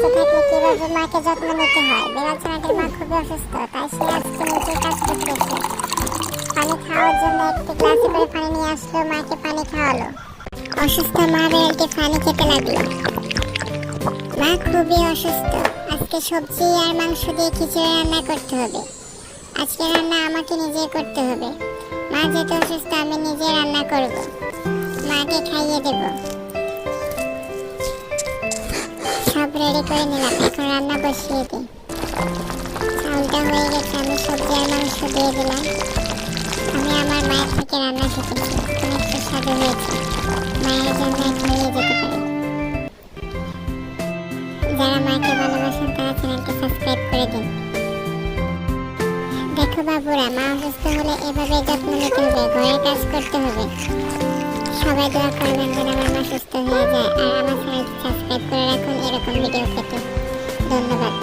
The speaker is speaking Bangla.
অসুস্থ থাকলে কিভাবে মাকে যত্ন নিতে হয়। বিড়াল ছানাটির মা খুবই অসুস্থ, তাই সে আজকে নিজেই কাজ করতেছে। পানি খাওয়ার জন্য একটি গ্লাসে করে পানি নিয়ে আসলো, মাকে পানি খাওয়ালো। অসুস্থ মা বিড়ালটি পানি খেতে লাগলো। মা খুবই অসুস্থ, আজকে সবজি আর মাংস দিয়ে খিচুড়ি রান্না করতে হবে। আজকে রান্না আমাকে নিজে করতে হবে। মা যেহেতু অসুস্থ, আমি নিজে রান্না করব, মাকে খাইয়ে দেব। সব রেডি করে নিলাম, এখন রান্না বসিয়ে দিই। চাউলটা হয়ে গেছে, আমি সবজি আর মাংস দিয়ে দিলাম। আমি আমার মায়ের থেকে রান্না শিখেছি, অনেক সুস্বাদু হয়েছে। মায়ের জন্য এখন নিয়ে যেতে পারি। যারা মাকে ভালোবাসেন তারা চ্যানেলটি সাবস্ক্রাইব করে দিন। দেখো বাবুরা, মা অসুস্থ হলে এভাবে যত্ন নিতে হবে, ঘরের কাজ করতে হবে। সবাই দোয়া করবেন যেন আমার মা সুস্থ হয়ে যায়। আর আমার চ্যানেলটি সাবস্ক্রাইব করে রাখুন এরকম ভিডিও পেতে। ধন্যবাদ।